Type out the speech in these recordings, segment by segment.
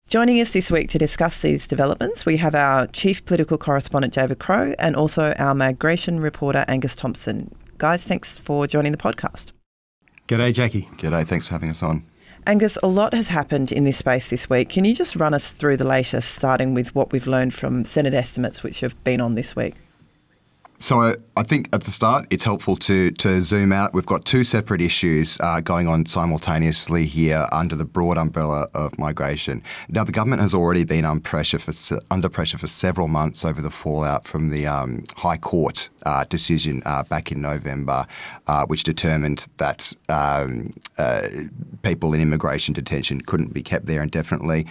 Joining us this week to discuss these developments, we have our Chief Political Correspondent, David Crowe, and also our Migration reporter, Angus Thompson. Guys, thanks for joining the podcast. G'day, Jackie. G'day, thanks for having us on. Angus, a lot has happened in this space this week. Can you just run us through the latest, starting with what we've learned from Senate estimates which have been on this week? So I think at the start, it's helpful to zoom out. We've got two separate issues going on simultaneously here under the broad umbrella of migration. Now, the government has already been under pressure for several months over the fallout from the High Court decision back in November, which determined that people in immigration detention couldn't be kept there indefinitely,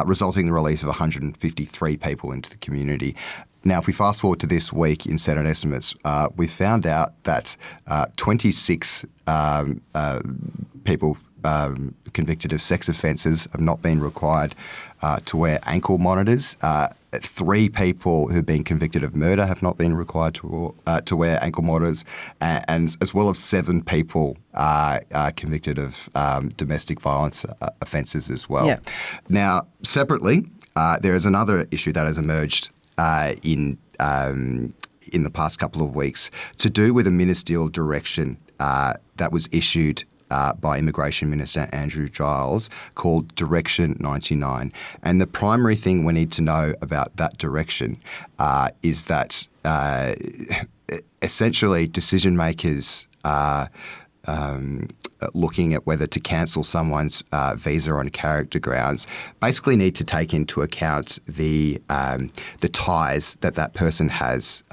resulting in the release of 153 people into the community. Now, if we fast forward to this week in Senate estimates, we found out that 26 people convicted of sex offences have not been required to wear ankle monitors. 3 people who've been convicted of murder have not been required to wear ankle monitors, and as well as 7 people convicted of domestic violence offences as well. Yeah. Now, separately, there is another issue that has emerged in the past couple of weeks to do with a ministerial direction that was issued by Immigration Minister Andrew Giles called Direction 99. And the primary thing we need to know about that direction is that essentially decision makers looking at whether to cancel someone's visa on character grounds basically need to take into account the ties that person has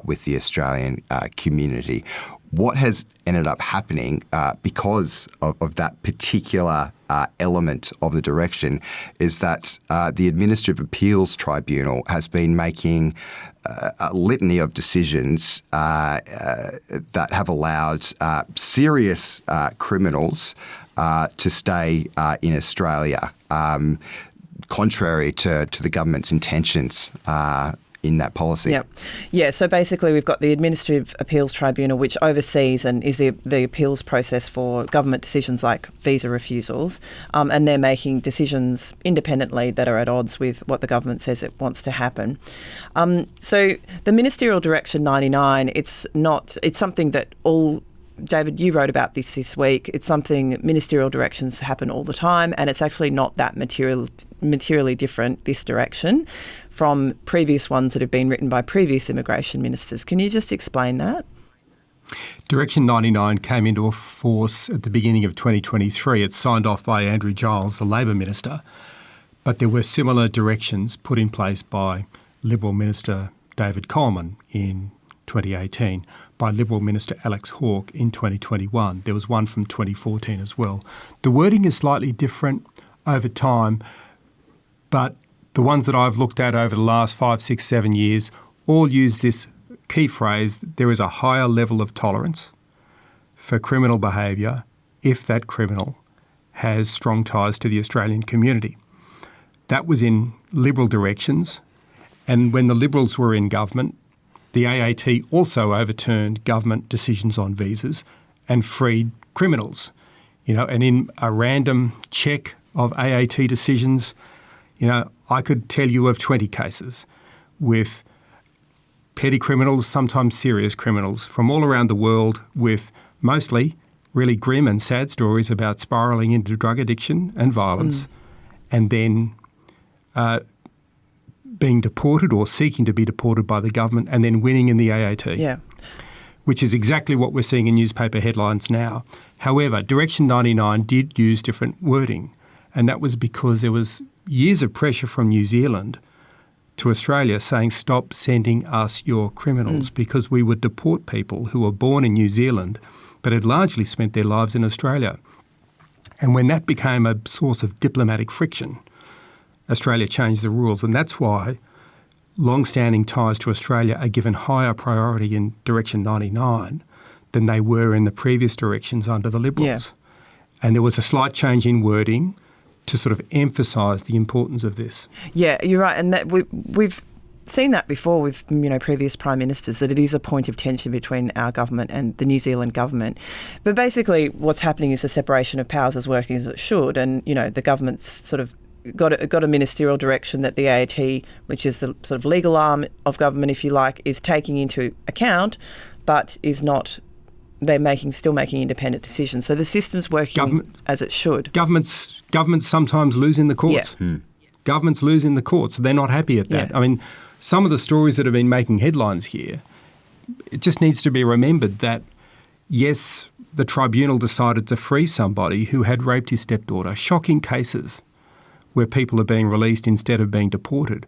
with the Australian community. What has ended up happening because of that particular element of the direction is that the Administrative Appeals Tribunal has been making a litany of decisions that have allowed serious criminals to stay in Australia, contrary to the government's intentions in that policy. Yeah. So basically we've got the Administrative Appeals Tribunal, which oversees and is the appeals process for government decisions like visa refusals, and they're making decisions independently that are at odds with what the government says it wants to happen. So the Ministerial Direction 99, it's something that David, you wrote about this week. It's something, ministerial directions happen all the time, and it's actually not that materially different, this direction, from previous ones that have been written by previous immigration ministers. Can you just explain that? Direction 99 came into force at the beginning of 2023. It's signed off by Andrew Giles, the Labor Minister, but there were similar directions put in place by Liberal Minister David Coleman in 2018, by Liberal Minister Alex Hawke in 2021. There was one from 2014 as well. The wording is slightly different over time, but the ones that I've looked at over the last 5, 6, 7 years all use this key phrase: there is a higher level of tolerance for criminal behaviour if that criminal has strong ties to the Australian community. That was in Liberal directions, and when the Liberals were in government, the AAT also overturned government decisions on visas and freed criminals. And in a random check of AAT decisions, I could tell you of 20 cases with petty criminals, sometimes serious criminals from all around the world, with mostly really grim and sad stories about spiralling into drug addiction and violence, and then being deported or seeking to be deported by the government and then winning in the AAT, which is exactly what we're seeing in newspaper headlines now. However, Direction 99 did use different wording, and that was because there was years of pressure from New Zealand to Australia saying, stop sending us your criminals, because we would deport people who were born in New Zealand but had largely spent their lives in Australia. And when that became a source of diplomatic friction, Australia changed the rules, and that's why long-standing ties to Australia are given higher priority in Direction 99 than they were in the previous directions under the Liberals. And there was a slight change in wording to sort of emphasise the importance of this. Yeah, you're right, and that we've seen that before with previous prime ministers, that it is a point of tension between our government and the New Zealand government. But basically what's happening is the separation of powers is working as it should, and the government's sort of got a ministerial direction that the AAT, which is the sort of legal arm of government, if you like, is taking into account, but is not. They're still making independent decisions. So the system's working as it should. Governments sometimes lose in the courts. Yeah. Governments lose in the courts. They're not happy at that. Yeah. I mean, some of the stories that have been making headlines here, it just needs to be remembered that, yes, the tribunal decided to free somebody who had raped his stepdaughter. Shocking cases where people are being released instead of being deported.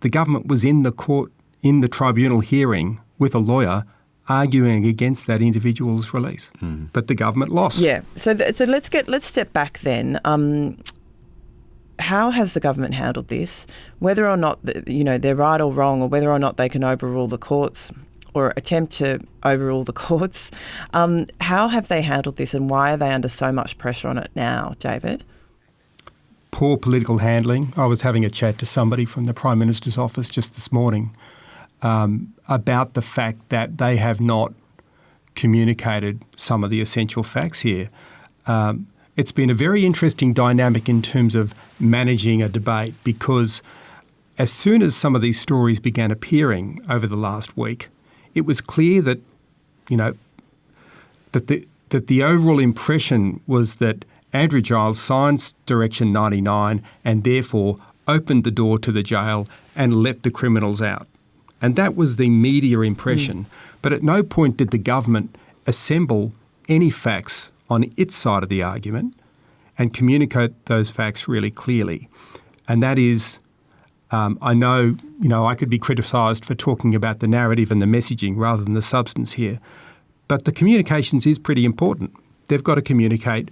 The government was in the court, in the tribunal hearing with a lawyer arguing against that individual's release. But the government lost. Yeah. So let's step back then. How has the government handled this? Whether or not they're right or wrong, or whether or not they can overrule the courts or attempt to overrule the courts, how have they handled this, and why are they under so much pressure on it now, David? Poor political handling. I was having a chat to somebody from the Prime Minister's office just this morning about the fact that they have not communicated some of the essential facts here. It's been a very interesting dynamic in terms of managing a debate, because as soon as some of these stories began appearing over the last week, it was clear that, that the overall impression was that Andrew Giles signed Direction 99 and therefore opened the door to the jail and let the criminals out. And that was the media impression. But at no point did the government assemble any facts on its side of the argument and communicate those facts really clearly. And that is, I know, I could be criticised for talking about the narrative and the messaging rather than the substance here, but the communications is pretty important. They've got to communicate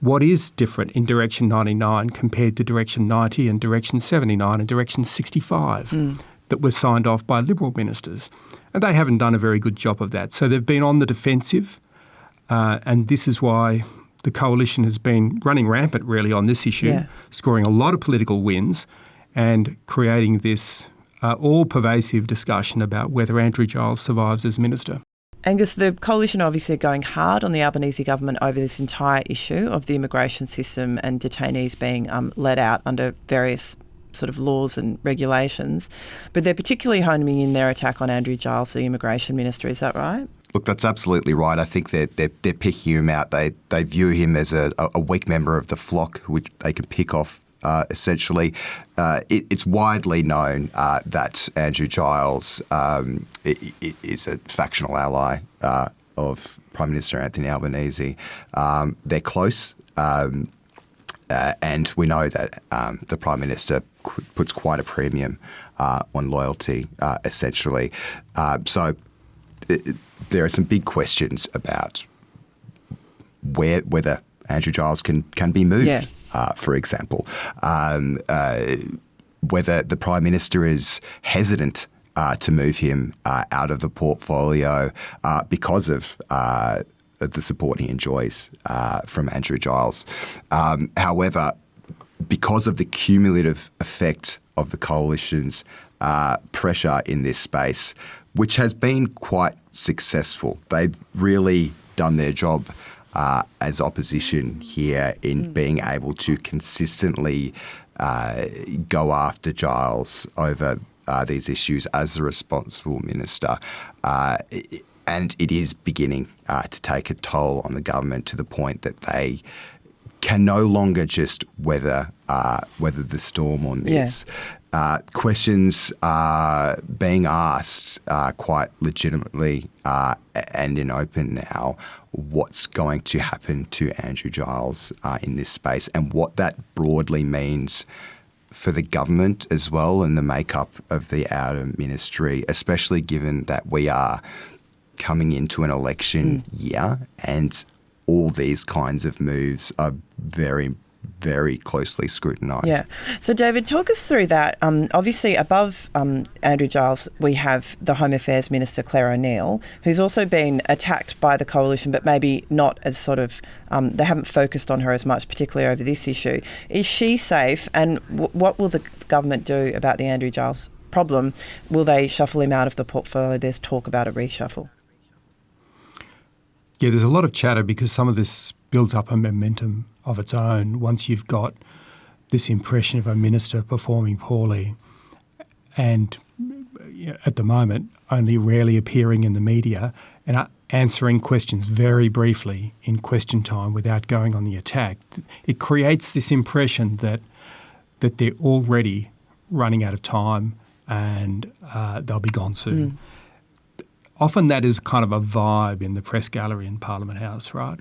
what is different in Direction 99 compared to Direction 90 and Direction 79 and Direction 65 that were signed off by Liberal ministers. And they haven't done a very good job of that. So they've been on the defensive, and this is why the coalition has been running rampant really on this issue, scoring a lot of political wins and creating this all-pervasive discussion about whether Andrew Giles survives as minister. Angus, the coalition obviously are going hard on the Albanese government over this entire issue of the immigration system and detainees being let out under various sort of laws and regulations. But they're particularly honing in their attack on Andrew Giles, the Immigration Minister. Is that right? Look, that's absolutely right. I think they're picking him out. They view him as a weak member of the flock, which they can pick off. Essentially, it's widely known that Andrew Giles is a factional ally of Prime Minister Anthony Albanese. They're close, and we know that the Prime Minister puts quite a premium on loyalty, essentially. So there are some big questions about whether Andrew Giles can be moved. Yeah. For example, whether the Prime Minister is hesitant to move him out of the portfolio because of the support he enjoys from Andrew Giles. However, because of the cumulative effect of the coalition's pressure in this space, which has been quite successful, they've really done their job as opposition here in being able to consistently go after Giles over these issues as the responsible minister. And it is beginning to take a toll on the government to the point that they can no longer just weather the storm on this. Questions are being asked quite legitimately and in open now, what's going to happen to Andrew Giles in this space and what that broadly means for the government as well and the makeup of the outer ministry, especially given that we are coming into an election year and all these kinds of moves are very, very closely scrutinised. Yeah. So, David, talk us through that. Obviously, above Andrew Giles, we have the Home Affairs Minister, Claire O'Neill, who's also been attacked by the coalition, but maybe not as sort of, they haven't focused on her as much, particularly over this issue. Is she safe? And what will the government do about the Andrew Giles problem? Will they shuffle him out of the portfolio? There's talk about a reshuffle. Yeah, there's a lot of chatter because some of this builds up a momentum of its own once you've got this impression of a minister performing poorly and at the moment only rarely appearing in the media and answering questions very briefly in question time without going on the attack. It creates this impression that they're already running out of time and they'll be gone soon. Often that is kind of a vibe in the press gallery in Parliament House, right?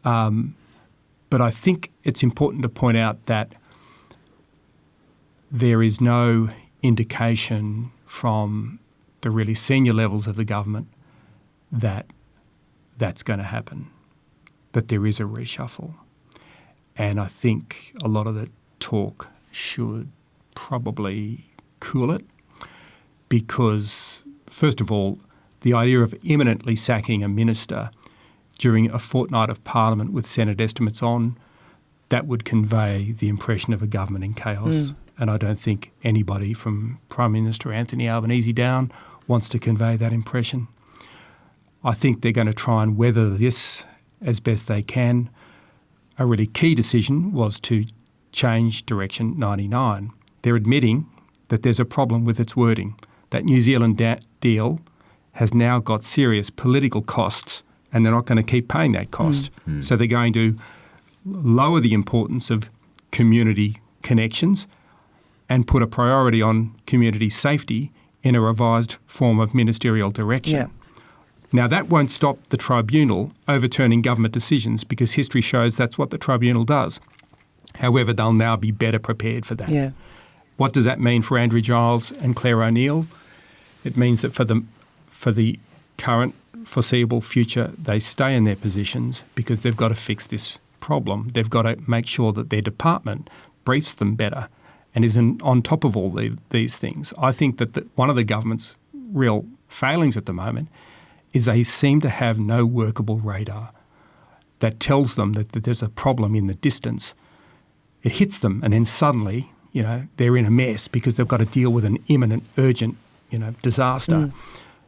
But I think it's important to point out that there is no indication from the really senior levels of the government that that's going to happen, that there is a reshuffle. And I think a lot of the talk should probably cool it because, first of all, the idea of imminently sacking a minister during a fortnight of Parliament with Senate estimates on, that would convey the impression of a government in chaos. And I don't think anybody from Prime Minister Anthony Albanese down wants to convey that impression. I think they're going to try and weather this as best they can. A really key decision was to change Direction 99. They're admitting that there's a problem with its wording. That New Zealand deal has now got serious political costs and they're not going to keep paying that cost. So they're going to lower the importance of community connections and put a priority on community safety in a revised form of ministerial direction. Yeah. Now, that won't stop the tribunal overturning government decisions because history shows that's what the tribunal does. However, they'll now be better prepared for that. Yeah. What does that mean for Andrew Giles and Claire O'Neill? It means that for the current foreseeable future, they stay in their positions because they've got to fix this problem. They've got to make sure that their department briefs them better and is on top of all these things. I think that one of the government's real failings at the moment is they seem to have no workable radar that tells them that there's a problem in the distance. It hits them and then suddenly, they're in a mess because they've got to deal with an imminent, urgent, disaster.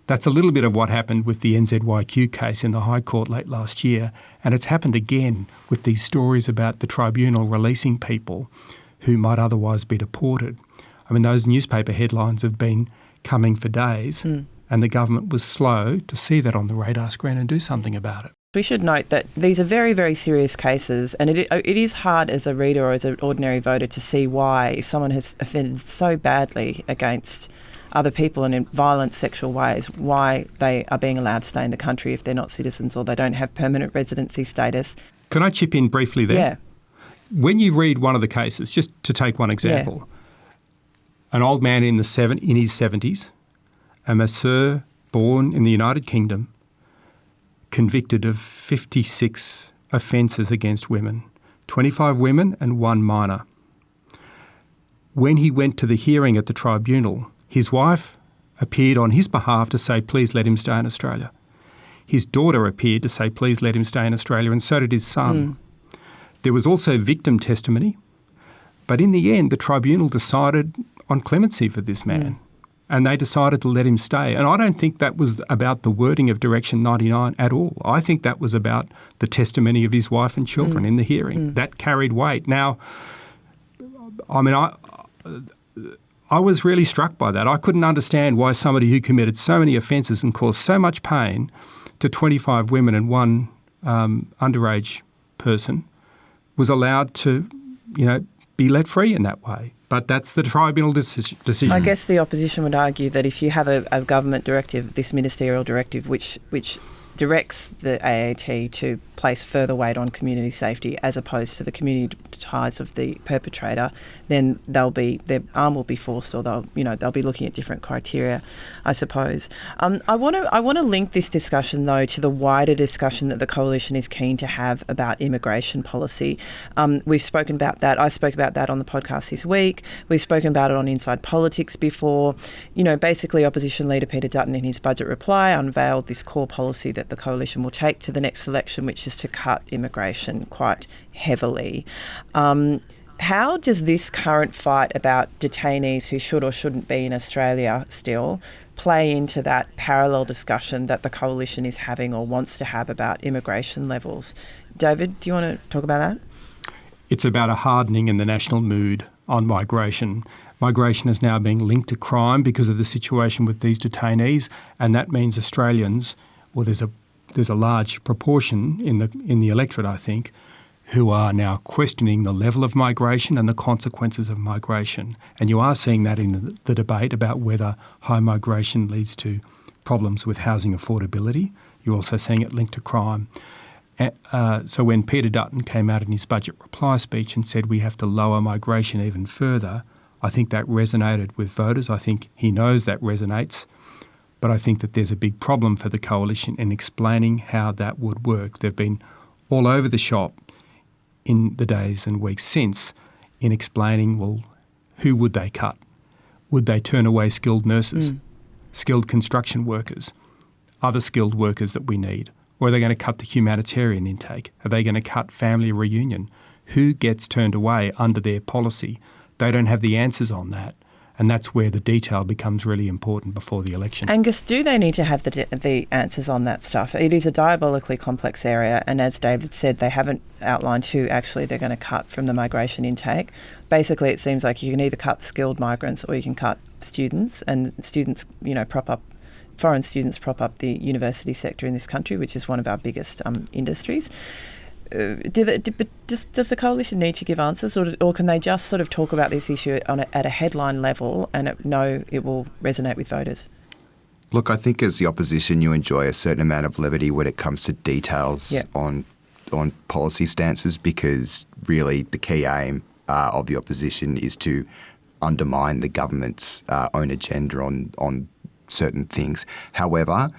That's a little bit of what happened with the NZYQ case in the High Court late last year, and it's happened again with these stories about the tribunal releasing people who might otherwise be deported. I mean, those newspaper headlines have been coming for days, and the government was slow to see that on the radar screen and do something about it. We should note that these are very, very serious cases, and it is hard as a reader or as an ordinary voter to see why, if someone has offended so badly against other people and in violent sexual ways, why they are being allowed to stay in the country if they're not citizens or they don't have permanent residency status. Can I chip in briefly there? Yeah. When you read one of the cases, just to take one example, an old man in his 70s, a masseur born in the United Kingdom, convicted of 56 offences against women, 25 women and 1 minor. When he went to the hearing at the tribunal, his wife appeared on his behalf to say, please let him stay in Australia. His daughter appeared to say, please let him stay in Australia, and so did his son. There was also victim testimony, but in the end, the tribunal decided on clemency for this man, and they decided to let him stay. And I don't think that was about the wording of Direction 99 at all. I think that was about the testimony of his wife and children in the hearing. That carried weight. Now, I mean, I was really struck by that. I couldn't understand why somebody who committed so many offences and caused so much pain to 25 women and 1 underage person was allowed to, be let free in that way. But that's the tribunal decision. I guess the opposition would argue that if you have a government directive, this ministerial directive, which directs the AAT to place further weight on community safety as opposed to the community ties of the perpetrator, then their arm will be forced, or they'll be looking at different criteria, I suppose. I want to link this discussion though to the wider discussion that the coalition is keen to have about immigration policy. We've spoken about that. I spoke about that on the podcast this week. We've spoken about it on Inside Politics before. Basically Opposition Leader Peter Dutton in his budget reply unveiled this core policy that the coalition will take to the next election, which is to cut immigration quite heavily. How does this current fight about detainees who should or shouldn't be in Australia still play into that parallel discussion that the coalition is having or wants to have about immigration levels? David, do you want to talk about that? It's about a hardening in the national mood on migration. Migration is now being linked to crime because of the situation with these detainees, and that means Australians, well, there's a large proportion in the electorate, I think, who are now questioning the level of migration and the consequences of migration. And you are seeing that in the debate about whether high migration leads to problems with housing affordability. You're also seeing it linked to crime. So when Peter Dutton came out in his budget reply speech and said we have to lower migration even further, I think that resonated with voters. I think he knows that resonates. But I think that there's a big problem for the coalition in explaining how that would work. They've been all over the shop in the days and weeks since in explaining, well, who would they cut? Would they turn away skilled nurses, skilled construction workers, other skilled workers that we need? Or are they going to cut the humanitarian intake? Are they going to cut family reunion? Who gets turned away under their policy? They don't have the answers on that. And that's where the detail becomes really important before the election. Angus, do they need to have the answers on that stuff? It is a diabolically complex area, and as David said, they haven't outlined who actually they're going to cut from the migration intake. Basically, it seems like you can either cut skilled migrants or you can cut students, and students, foreign students prop up the university sector in this country, which is one of our biggest industries. Does the coalition need to give answers, or can they just sort of talk about this issue at a headline level and know it will resonate with voters? Look, I think as the opposition, you enjoy a certain amount of levity when it comes to details on policy stances, because really the key aim of the opposition is to undermine the government's own agenda on certain things. However,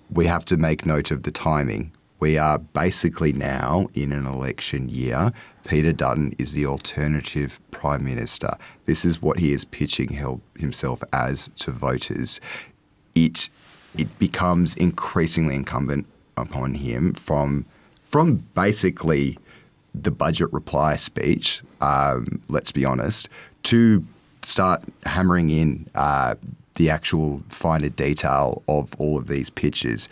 we have to make note of the timing. We are basically now in an election year. Peter Dutton is the alternative Prime Minister. This is what he is pitching himself as to voters. It becomes increasingly incumbent upon him from basically the budget reply speech, let's be honest, to start hammering in the actual finer detail of all of these pitches.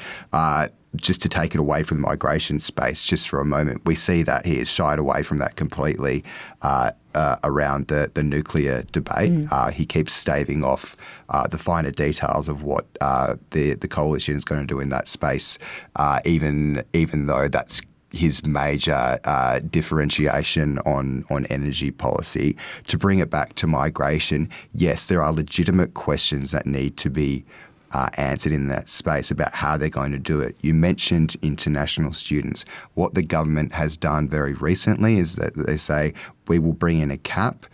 Just to take it away from the migration space just for a moment, we see that he has shied away from that completely around the nuclear debate. He keeps staving off the finer details of what the coalition is going to do in that space, even though that's his major differentiation on energy policy. To bring it back to migration, yes, there are legitimate questions that need to be answered in that space about how they're going to do it. You mentioned international students. What the government has done very recently is that they say we will bring in a cap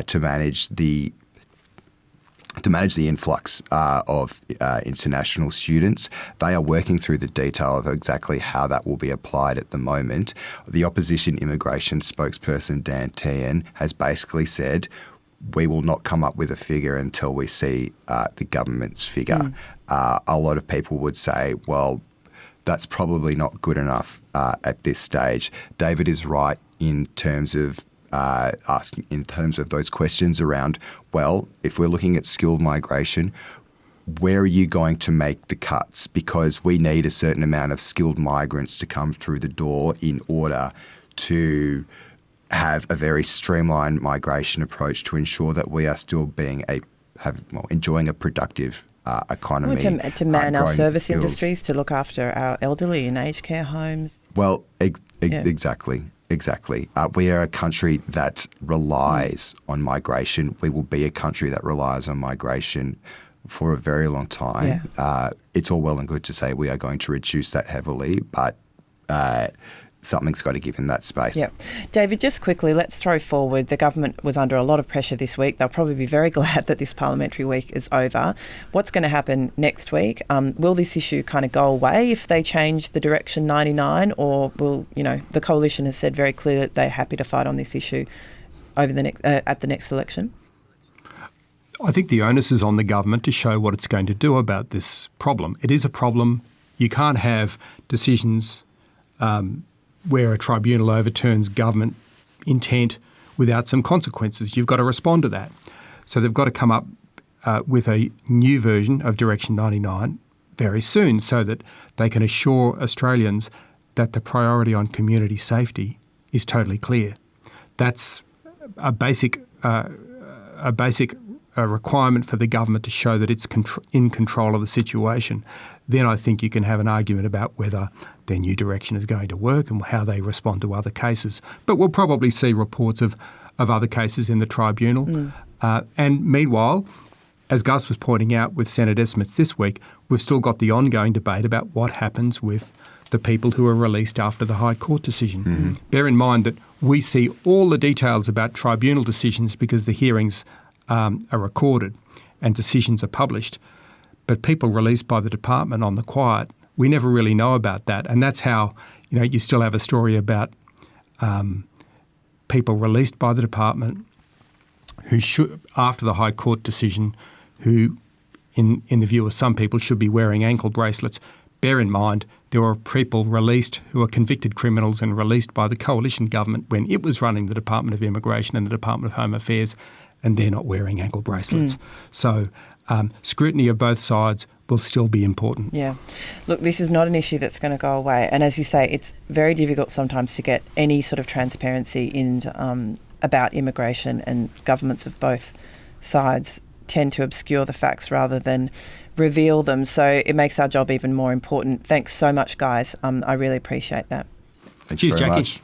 to manage the influx of international students. They are working through the detail of exactly how that will be applied at the moment. The opposition immigration spokesperson, Dan Tehan, has basically said, we will not come up with a figure until we see the government's figure. A lot of people would say, well, that's probably not good enough at this stage. David is right in terms of those questions around, well, if we're looking at skilled migration, where are you going to make the cuts? Because we need a certain amount of skilled migrants to come through the door in order to have a very streamlined migration approach to ensure that we are still enjoying a productive economy. Well, to man our service industries, to look after our elderly in aged care homes. Well, exactly. We are a country that relies on migration. We will be a country that relies on migration for a very long time. It's all well and good to say we are going to reduce that heavily, but something's got to give in that space. Yeah. David, just quickly, let's throw forward. The government was under a lot of pressure this week. They'll probably be very glad that this parliamentary week is over. What's going to happen next week? Will this issue kind of go away if they change the Direction 99, or will, the coalition has said very clearly that they're happy to fight on this issue over at the next election? I think the onus is on the government to show what it's going to do about this problem. It is a problem. You can't have decisions where a tribunal overturns government intent without some consequences. You've got to respond to that. So they've got to come up with a new version of Direction 99 very soon so that they can assure Australians that the priority on community safety is totally clear. that's a basic requirement for the government to show that it's in control of the situation. Then I think you can have an argument about whether their new direction is going to work and how they respond to other cases. But we'll probably see reports of other cases in the tribunal. And meanwhile, as Gus was pointing out with Senate estimates this week, we've still got the ongoing debate about what happens with the people who are released after the High Court decision. Bear in mind that we see all the details about tribunal decisions because the hearings are recorded and decisions are published. But people released by the department on the quiet, we never really know about that. And that's how, you still have a story about people released by the department who should, after the High Court decision, who, in the view of some people, should be wearing ankle bracelets. Bear in mind, there were people released who are convicted criminals and released by the coalition government when it was running the Department of Immigration and the Department of Home Affairs, and they're not wearing ankle bracelets. So scrutiny of both sides will still be important. Yeah. Look, this is not an issue that's going to go away. And as you say, it's very difficult sometimes to get any sort of transparency in about immigration, and governments of both sides tend to obscure the facts rather than reveal them. So it makes our job even more important. Thanks so much, guys. I really appreciate that. Thanks Cheers, very Jackie. much.